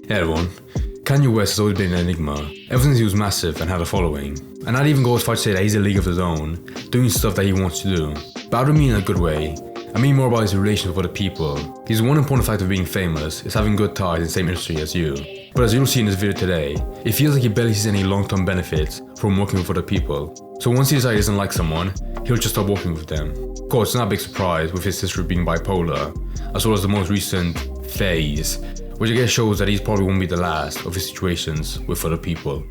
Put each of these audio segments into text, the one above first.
Hey everyone, Kanye West has always been an enigma, ever since he was massive and had a following. And I'd even go as far to say that he's a league of his own, doing stuff that he wants to do. But I don't mean in a good way, I mean more about his relations with other people. His one important factor of being famous is having good ties in the same industry as you. But as you'll see in this video today, it feels like he barely sees any long-term benefits from working with other people. So once he decides he doesn't like someone, he'll just stop working with them. Of course, it's not a big surprise with his history being bipolar, as well as the most recent phase, which I guess shows that he probably won't be the last of his situations with other people.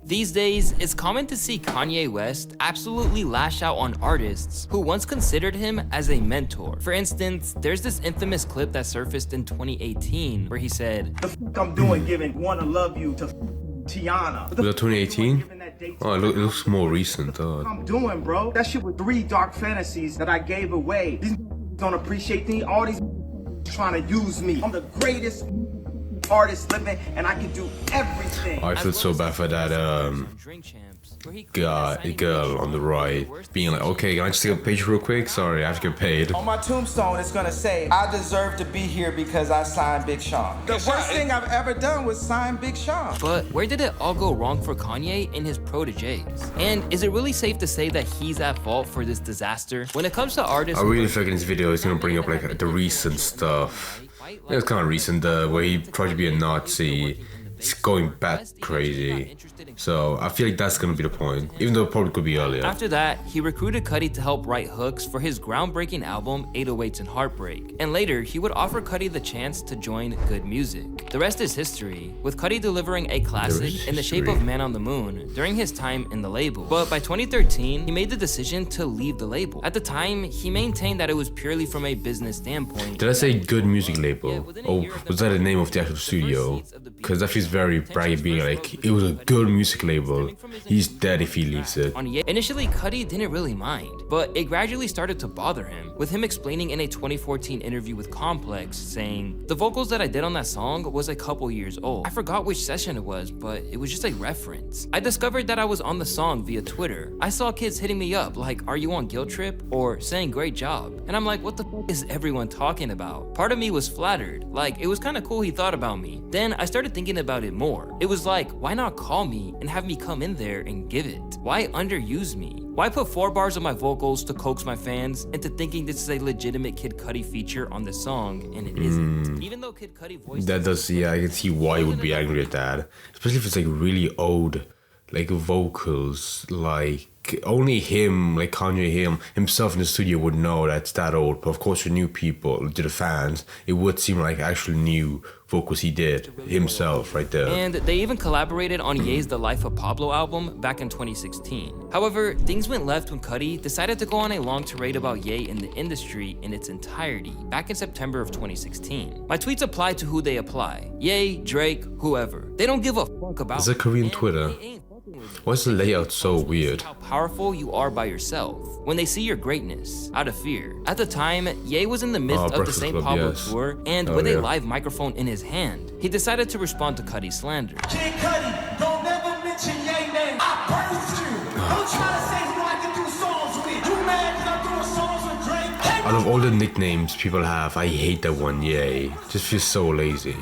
These days, it's common to see Kanye West absolutely lash out on artists who once considered him as a mentor. For instance, there's this infamous clip that surfaced in 2018 where he said, "The f I'm doing giving Wanna Love You to Tiana." Was that 2018? Oh, it looks more recent. I'm doing, bro. That shit with 3 dark fantasies that I gave away. These don't appreciate me. All these trying to use me. I'm the greatest artist living, and I can do everything. I feel so bad for that girl on the right being like, okay, can I just take a picture real quick? Sorry, I have to get paid. On my tombstone, it's gonna say, I deserve to be here because I signed Big Sean. The worst thing I've ever done was sign Big Sean. But where did it all go wrong for Kanye and his Proteges? And is it really safe to say that he's at fault for this disaster? When it comes to artists, I really feel like in this video he's gonna bring up like the recent stuff. Yeah, it's kind of recent, where he tried to be a Nazi. It's going bat crazy. So I feel like that's gonna be the point, even though it probably could be earlier. After that, he recruited Cudi to help write hooks for his groundbreaking album 808s and Heartbreak. And later, he would offer Cudi the chance to join Good Music. The rest is history, with Cudi delivering a classic in the shape of Man on the Moon during his time in the label. But by 2013, he made the decision to leave the label. At the time, he maintained that it was purely from a business standpoint. Did I say Good Music label? Or was that the name of the actual studio? Because that feels very braggy, being like, it was a good music label. He's dead if he leaves it. Initially, Cudi didn't really mind, but it gradually started to bother him, with him explaining in a 2014 interview with Complex, saying, "The vocals that I did on that song was a couple years old. I forgot which session it was, but it was just a reference. I discovered that I was on the song via Twitter. I saw kids hitting me up like, 'Are you on Guilt Trip?' or saying 'Great job.' And I'm like, what the f is everyone talking about?" Part of me was flattered, like it was kind of cool he thought about me. Then I started thinking about it more. It was like, why not call me and have me come in there and give it? Why underuse me? Why put 4 bars of my vocals to coax my fans into thinking this is a legitimate Kid Cudi feature on the song, and it isn't? Even though Kid Cudi voiced that does, yeah, I can see why he would be angry at that. Especially if it's like really old, like vocals, like only him, like Kanye himself in the studio would know that's that old. But of course for new people, to the fans, it would seem like actual new vocals he did himself right there. And they even collaborated on Ye's The Life of Pablo album back in 2016. However, things went left when Cudi decided to go on a long tirade about Ye in the industry in its entirety back in September of 2016. My tweets apply to who they apply. Ye, Drake, whoever. They don't give a fuck about. Is that Korean Twitter? Why is the layout so weird? How powerful you are by yourself when they see your greatness out of fear. At the time, Ye was in the midst of the St. Pablo tour, and with a live microphone in his hand, he decided to respond to Cudi's slander. Kid Cudi, don't never mention Ye name. I birthed you. Don't try to say who I can do songs with. You mad that I'm doing songs with Drake? Out of all the nicknames people have, I hate that one, Ye. Just feels so lazy.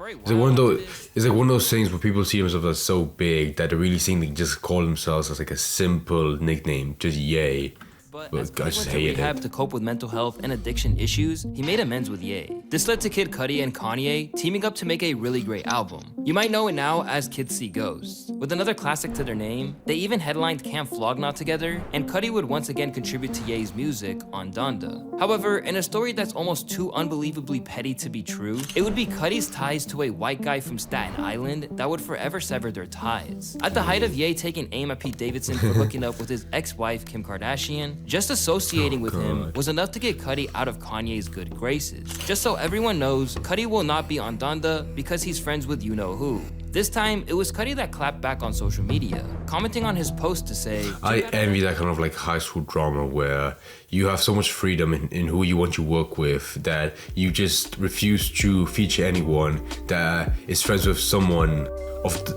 It's like one of those things where people see themselves as so big that they're really seeing they just call themselves as like a simple nickname, just Ye. But I just hate it. To cope with mental health and addiction issues, he made amends with Ye. This led to Kid Cudi and Kanye teaming up to make a really great album. You might know it now as Kids See Ghosts. With another classic to their name, they even headlined Camp Flog Gnaw together, and Cudi would once again contribute to Ye's music on Donda. However, in a story that's almost too unbelievably petty to be true, it would be Cudi's ties to a white guy from Staten Island that would forever sever their ties. At the height of Ye taking aim at Pete Davidson for hooking up with his ex-wife Kim Kardashian, just associating with him was enough to get Cudi out of Kanye's good graces. Just so everyone knows, Cudi will not be on Donda because he's friends with you-know-who. This time, it was Cudi that clapped back on social media, commenting on his post to say, I envy that kind of like high school drama where you have so much freedom in who you want to work with that you just refuse to feature anyone that is friends with someone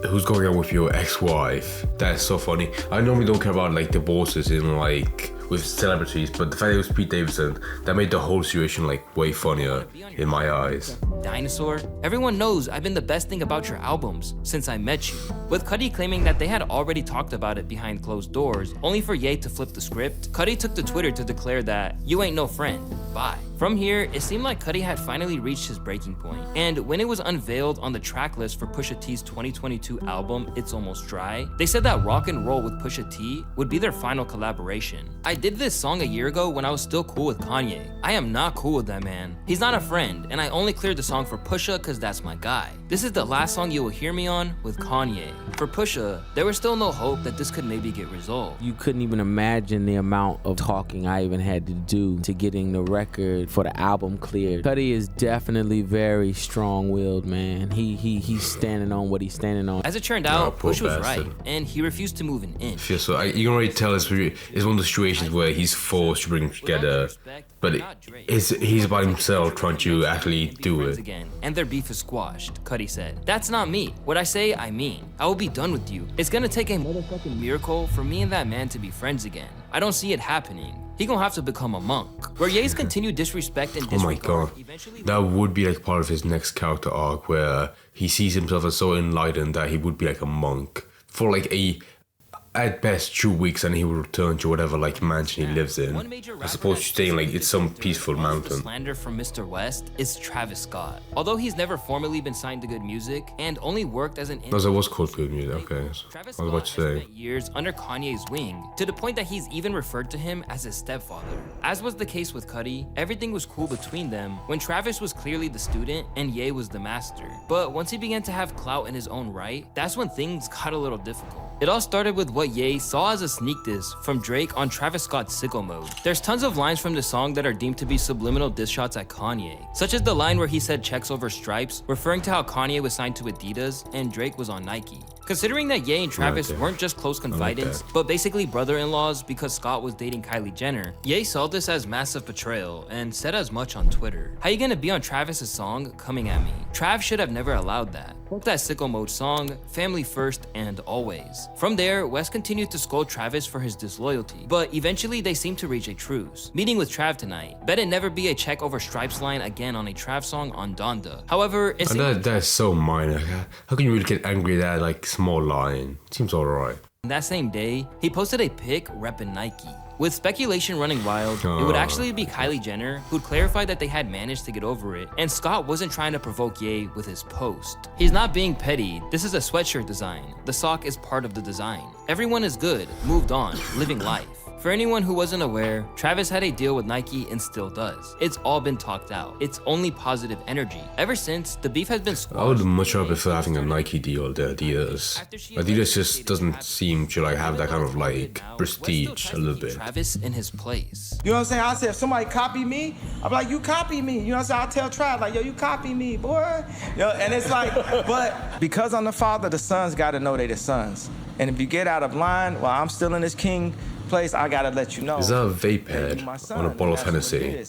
who's going out with your ex-wife. That's so funny. I normally don't care about like divorces in like with celebrities, but the fact that it was Pete Davidson, that made the whole situation like way funnier in my eyes. dinosaur? Everyone knows I've been the best thing about your albums since I met you. With Cudi claiming that they had already talked about it behind closed doors, only for Ye to flip the script, Cudi took to Twitter to declare that, "You ain't no friend, bye." From here, it seemed like Cudi had finally reached his breaking point. And when it was unveiled on the track list for Pusha T's 2022 album, It's Almost Dry, they said that Rock and Roll with Pusha T would be their final collaboration. I did this song a year ago when I was still cool with Kanye. I am not cool with that man. He's not a friend, and I only cleared the song for Pusha cause that's my guy. This is the last song you will hear me on with Kanye. For Pusha, there was still no hope that this could maybe get resolved. You couldn't even imagine the amount of talking I even had to do to getting the record for the album cleared. Cudi is definitely very strong-willed, man. He's standing on what he's standing on. As it turned out, Push was right, and he refused to move an inch. Yeah, so you can already tell it's one of the situations where he's forced to bring them together, but he's by himself trying to actually do it. Again, and their beef is squashed, Cudi said. That's not me. What I say, I mean. I will be done with you. It's gonna take a motherfucking miracle for me and that man to be friends again. I don't see it happening. He gonna have to become a monk. Where Ye's continued disrespect and disregard. Oh my god, that would be like part of his next character arc where he sees himself as so enlightened that he would be like a monk for like at best 2 weeks, and he will return to whatever like mansion he lives in, as opposed to staying like it's some peaceful mountain. Slander from Mr. West is Travis Scott. Although he's never formally been signed to Good Music and only worked as an No, that was called Good Music. Okay, Travis I was about to Scott has say. spent years under Kanye's wing, to the point that he's even referred to him as his stepfather. As was the case with Cudi, everything was cool between them when Travis was clearly the student and Ye was the master. But once he began to have clout in his own right, that's when things got a little difficult. It all started with what Ye saw as a sneak diss from Drake on Travis Scott's Sicko Mode. There's tons of lines from the song that are deemed to be subliminal diss shots at Kanye, such as the line where he said checks over stripes, referring to how Kanye was signed to Adidas and Drake was on Nike. Considering that Ye and Travis weren't just close confidants, but basically brother-in-laws because Scott was dating Kylie Jenner, Ye saw this as massive betrayal and said as much on Twitter. How you gonna be on Travis's song coming at me? Trav should have never allowed that. Fuck that Sicko Mode song, family first and always. From there, West continued to scold Travis for his disloyalty, but eventually they seemed to reach a truce. Meeting with Trav tonight, bet it never be a check over stripes line again on a Trav song on Donda. However, it's That's so minor. How can you really get angry at that like small line? Seems alright. that same day, he posted a pic repping Nike. With speculation running wild, it would actually be Kylie Jenner who'd clarified that they had managed to get over it, and Scott wasn't trying to provoke Ye with his post. He's not being petty, this is a sweatshirt design. The sock is part of the design. Everyone is good, moved on, living life. For anyone who wasn't aware, Travis had a deal with Nike and still does. It's all been talked out. It's only positive energy. Ever since, the beef has been squashed. I would much rather prefer having a Nike deal than Adidas. Adidas just doesn't seem to like have that kind of like prestige a little bit. Travis in his place. You know what I'm saying? I said, if somebody copy me, I'm like, you copy me. You know what I'm saying? I'll tell Trav, like, yo, you copy me, boy. Yo, and it's like, but because I'm the father, the sons got to know they the sons. And if you get out of line while I'm still in this king place, I gotta let you know. Is that a vape head on a bottle of Hennessy?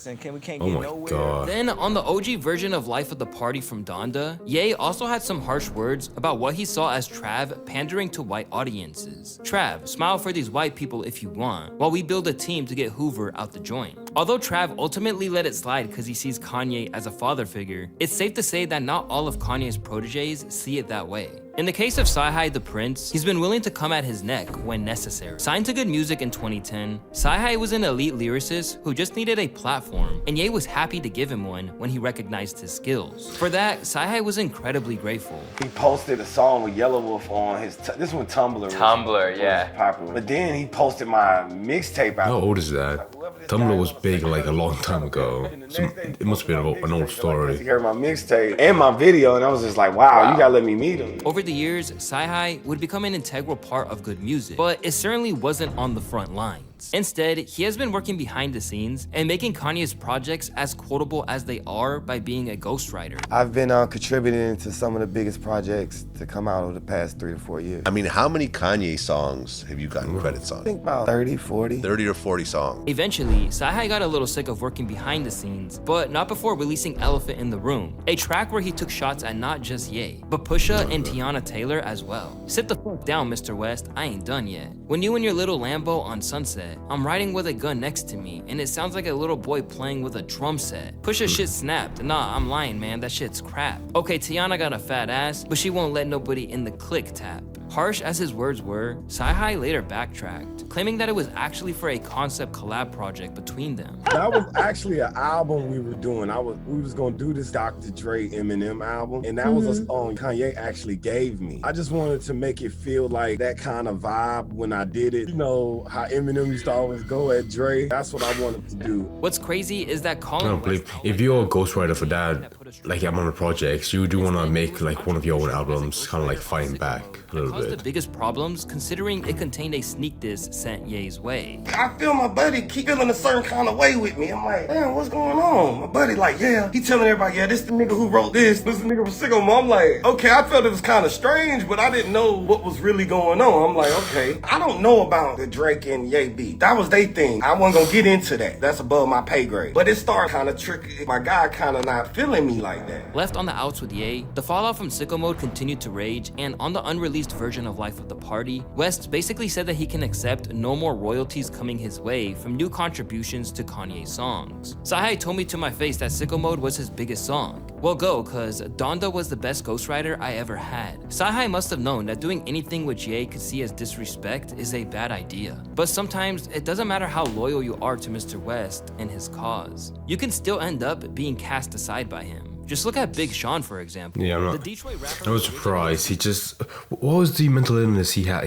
Oh my god. Then on the OG version of Life of the Party from Donda, Ye also had some harsh words about what he saw as Trav pandering to white audiences. Trav, smile for these white people if you want, while we build a team to get Hoover out the joint. Although Trav ultimately let it slide because he sees Kanye as a father figure, it's safe to say that not all of Kanye's proteges see it that way. In the case of Sci-Hi the Prince, he's been willing to come at his neck when necessary. Signed to Good Music in 2010, Sci-Hi was an elite lyricist who just needed a platform, and Ye was happy to give him one when he recognized his skills. For that, Sci-Hi was incredibly grateful. He posted a song with Yellow Wolf on his, this one Tumblr was popular. But then he posted my mixtape out. How old is that? Tumblr was big like a long time ago. So it must have been an old story. He heard my mixtape and my video, and I was just like, wow, you gotta let me meet him. Over the years, Sci-Hi would become an integral part of Good Music, but it certainly wasn't on the front lines. Instead, he has been working behind the scenes and making Kanye's projects as quotable as they are by being a ghostwriter. I've been contributing to some of the biggest projects to come out over the past 3 to 4 years. I mean, how many Kanye songs have you gotten credits on? I think about 30, 40. 30 or 40 songs. Eventually, Sci-Hi got a little sick of working behind the scenes, but not before releasing Elephant in the Room, a track where he took shots at not just Ye, but Pusha and Tiana Taylor as well. Sit the fuck down, Mr. West, I ain't done yet. When you and your little Lambo on Sunset, set. I'm riding with a gun next to me, and it sounds like a little boy playing with a drum set. Pusha shit snapped. Nah, I'm lying, man, that shit's crap. Okay, Tiana got a fat ass, but she won't let nobody in the clique tap. Harsh as his words were, Sci-Hi later backtracked, claiming that it was actually for a concept collab project between them. That was actually an album we were doing. We was gonna do this Dr. Dre Eminem album, and that was a song Kanye actually gave me. I just wanted to make it feel like that kind of vibe when I did it. You know how Eminem used to always go at Dre? That's what I wanted to do. What's crazy is that Colin I don't believe if you're a ghostwriter for that, like I'm on a project, you do want to make like one of your own albums, kind of like fighting back a little bit. the biggest problems considering it contained a sneak diss sent Ye's way. I feel my buddy keep feeling a certain kind of way with me. I'm like, damn, what's going on? My buddy like, yeah, he telling everybody, yeah, this the nigga who wrote this the nigga from Sicko Mode. I'm like, okay, I felt it was kind of strange, but I didn't know what was really going on. I'm like, okay, I don't know about the Drake and Ye beat. That was their thing. I wasn't gonna get into that. That's above my pay grade. But it started kind of tricky. My guy kind of not feeling me like that. Left on the outs with Ye, the fallout from Sicko Mode continued to rage, and on the unreleased version of Life of the Party, West basically said that he can accept no more royalties coming his way from new contributions to Kanye's songs. Sci-Hi told me to my face that Sicko Mode was his biggest song. Well, go, cause Donda was the best ghostwriter I ever had. Sci-Hi must have known that doing anything which Ye could see as disrespect is a bad idea. But sometimes it doesn't matter how loyal you are to Mr. West and his cause. You can still end up being cast aside by him. Just look at Big Sean, for example. Yeah, I was surprised. He just, what was the mental illness he had?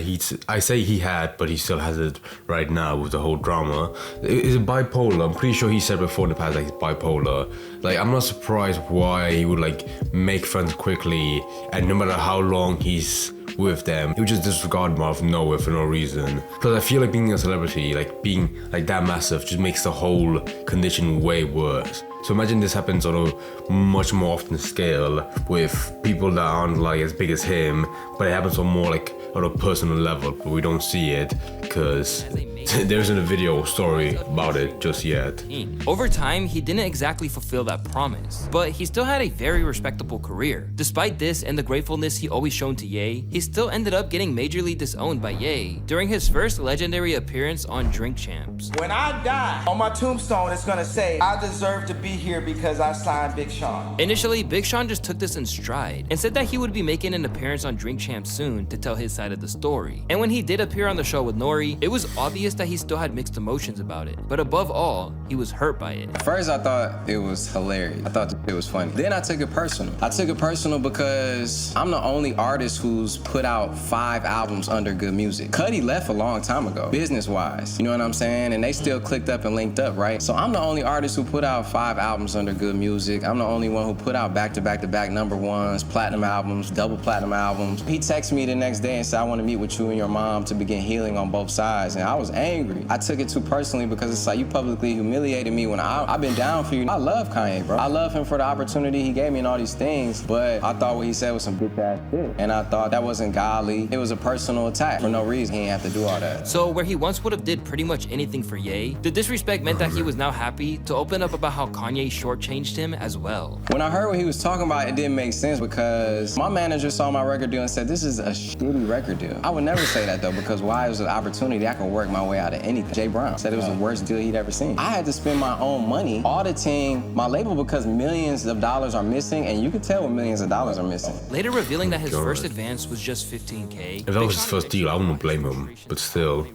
I say he had, but he still has it right now with the whole drama. Is it bipolar? I'm pretty sure he said before in the past, like, he's bipolar. Like, I'm not surprised why he would, like, make friends quickly, and no matter how long he's with them, he would just disregard them out of nowhere for no reason. Because I feel like being a celebrity, like, being, like, that massive just makes the whole condition way worse. So imagine this happens on a much more often scale with people that aren't like as big as him, but it happens on more like on a personal level, but we don't see it because there isn't a video or story about it just yet. Over time, he didn't exactly fulfill that promise, but he still had a very respectable career. Despite this and the gratefulness he always shown to Ye, he still ended up getting majorly disowned by Ye during his first legendary appearance on Drink Champs. When I die, on my tombstone, it's gonna say, I deserve to be here because I signed Big Sean. Initially, Big Sean just took this in stride and said that he would be making an appearance on Drink Champs soon to tell his side of the story. And when he did appear on the show with Nori, it was obvious that he still had mixed emotions about it. But above all, he was hurt by it. First, I thought it was hilarious. I thought it was funny. Then I took it personal. I took it personal because I'm the only artist who's put out 5 albums under Good Music. Cudi left a long time ago, business-wise. You know what I'm saying? And they still clicked up and linked up, right? So I'm the only artist who put out 5 albums under Good Music. I'm the only one who put out back-to-back-to-back #1s, platinum albums, double platinum albums. He texted me the next day and said, I want to meet with you and your mom to begin healing on both sides. And I was angry. I took it too personally because it's like you publicly humiliated me when I've been down for you. I love Kanye, bro. I love him for the opportunity he gave me and all these things, but I thought what he said was some bitch ass shit. And I thought that wasn't godly. It was a personal attack for no reason. He didn't have to do all that. So where he once would have did pretty much anything for Ye, the disrespect meant that he was now happy to open up about how Kanye shortchanged him as well. When I heard what he was talking about, it didn't make sense because my manager saw my record deal and said, this is a shitty record deal. I would never say that though, because why? It was an opportunity I could work my way out of anything. Jay Brown said it was the worst deal he'd ever seen. I had to spend my own money auditing my label because millions of dollars are missing, and you can tell when millions of dollars are missing. Later revealing that his first advance was just $15K. If that was his first deal, I wouldn't blame him, but still.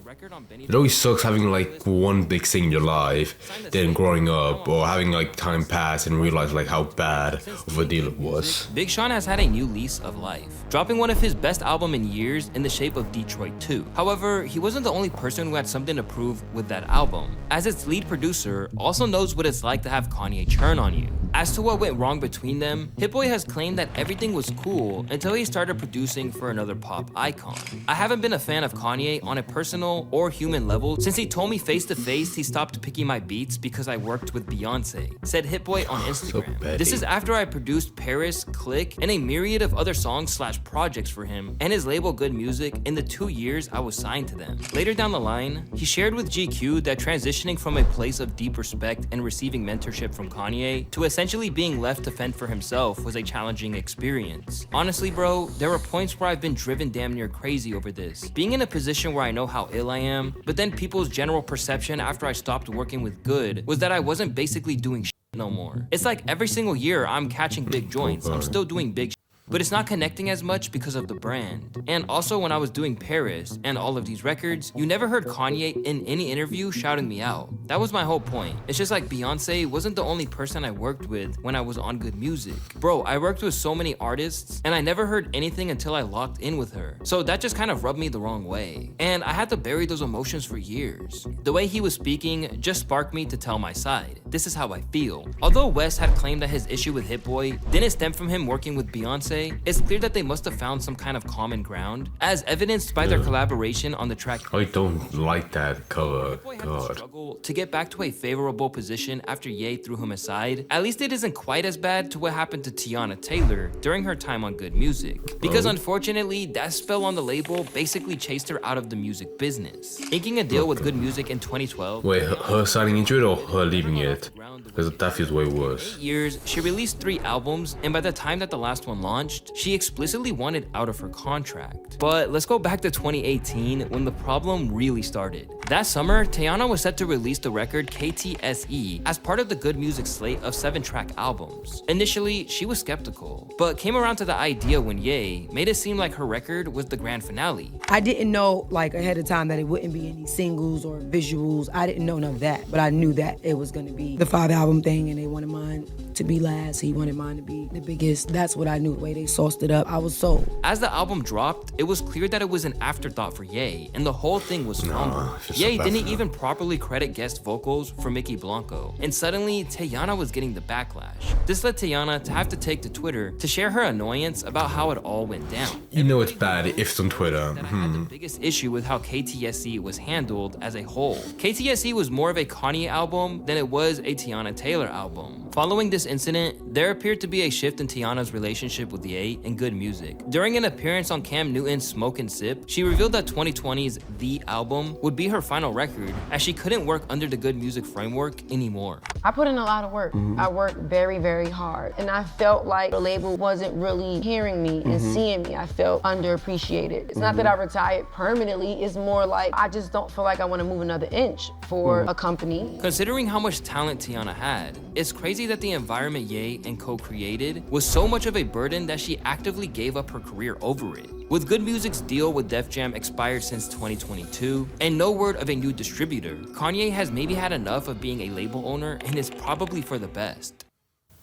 It always sucks having like one big thing in your life, then growing up, or having like time pass and realize like how bad of a deal it was. Big Sean has had a new lease of life, dropping one of his best albums in years in the shape of Detroit 2. However, he wasn't the only person who had something to prove with that album, as its lead producer also knows what it's like to have Kanye turn on you. As to what went wrong between them, Hit Boy has claimed that everything was cool until he started producing for another pop icon. I haven't been a fan of Kanye on a personal or human level since he told me face to face he stopped picking my beats because I worked with Beyonce, said Hit Boy on Instagram. This is after I produced Paris, Click, and a myriad of other songs / projects for him and his label Good Music in the 2 years I was signed to them. Later down the line, he shared with GQ that transitioning from a place of deep respect and receiving mentorship from Kanye to a essentially being left to fend for himself was a challenging experience. Honestly, bro, there were points where I've been driven damn near crazy over this. Being in a position where I know how ill I am, but then people's general perception after I stopped working with Good was that I wasn't basically doing shit no more. It's like every single year I'm catching big joints, I'm still doing big shit, but it's not connecting as much because of the brand. And also when I was doing Paris and all of these records, you never heard Kanye in any interview shouting me out. That was my whole point. It's just like Beyonce wasn't the only person I worked with when I was on Good Music. Bro, I worked with so many artists and I never heard anything until I locked in with her. So that just kind of rubbed me the wrong way. And I had to bury those emotions for years. The way he was speaking just sparked me to tell my side. This is how I feel. Although West had claimed that his issue with Hit Boy didn't stem from him working with Beyonce, it's clear that they must have found some kind of common ground, as evidenced by their collaboration on the track. I don't like that cover. God. Struggle to get back to a favorable position after Ye threw him aside. At least it isn't quite as bad to what happened to Teyana Taylor during her time on Good Music, because unfortunately that spell on the label basically chased her out of the music business. Inking a deal with Good Music in 2012. Wait, her signing into it or her leaving it? Because that feels way worse. 8 years, she released 3 albums, and by the time that the last one launched, she explicitly wanted out of her contract. But let's go back to 2018 when the problem really started. That summer, Teyana was set to release the record KTSE as part of the Good Music slate of 7-track albums. Initially, she was skeptical, but came around to the idea when Ye made it seem like her record was the grand finale. I didn't know like ahead of time that it wouldn't be any singles or visuals. I didn't know none of that, but I knew that it was gonna be the 5-album thing and they wanted mine to be last. He wanted mine to be the biggest. That's what I knew, the way they sauced it up. I was sold. As the album dropped, it was clear that it was an afterthought for Ye, and the whole thing was fumbled. Ye didn't even properly credit guest vocals for Mickey Blanco, and suddenly Teyana was getting the backlash. This led Teyana to have to take to Twitter to share her annoyance about how it all went down. You know it's bad if it's on Twitter. I had the biggest issue with how KTSE was handled as a whole. KTSE was more of a Kanye album than it was a Teyana Taylor album. Following this incident, there appeared to be a shift in Teyana's relationship with Ye and Good Music. During an appearance on Cam Newton's Smoke and Sip, she revealed that 2020's The Album would be her final record, as she couldn't work under the Good Music framework anymore. I put in a lot of work. I worked very, very hard. And I felt like the label wasn't really hearing me and seeing me. I felt underappreciated. It's not that I retired permanently, it's more like I just don't feel like I want to move another inch for a company. Considering how much talent Teyana had, it's crazy that the environment Ye and co-created was so much of a burden that she actively gave up her career over it. With Good Music's deal with Def Jam expired since 2022, and no word of a new distributor, Kanye has maybe had enough of being a label owner and is probably for the best.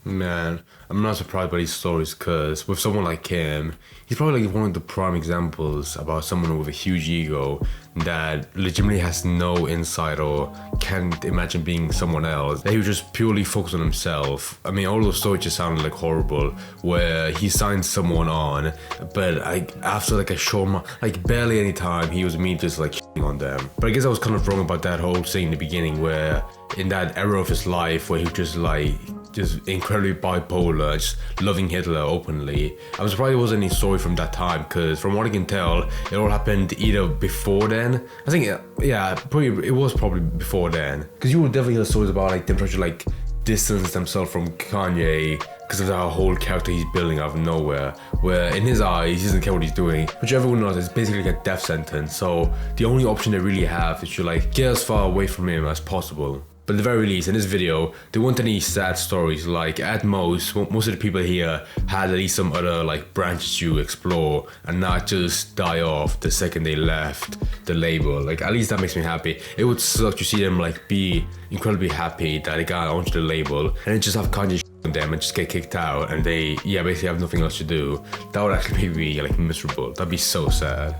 Man, I'm not surprised by these stories because with someone like him, he's probably like one of the prime examples about someone with a huge ego that legitimately has no insight or can't imagine being someone else. That he was just purely focused on himself. I mean, all those stories just sounded like horrible, where he signed someone on, but after like a short month, like barely any time, he was immediately just like shitting on them. But I guess I was kind of wrong about that whole thing in the beginning, where in that era of his life where he was just incredibly bipolar, just loving Hitler openly. I'm surprised there wasn't any story from that time, because from what I can tell, it all happened either before then. I think, it was probably before then. Because you will definitely hear stories about like them trying to like distance themselves from Kanye because of that whole character he's building out of nowhere, where in his eyes, he doesn't care what he's doing, which everyone knows is basically like a death sentence. So the only option they really have is to like get as far away from him as possible. But at the very least, in this video, there weren't any sad stories. Like, at most of the people here had at least some other like branches to explore and not just die off the second they left the label. Like, at least that makes me happy. It would suck to see them like be incredibly happy that they got onto the label and then just have Kanye on them and just get kicked out and they basically have nothing else to do. That would actually make me like miserable. That'd be so sad.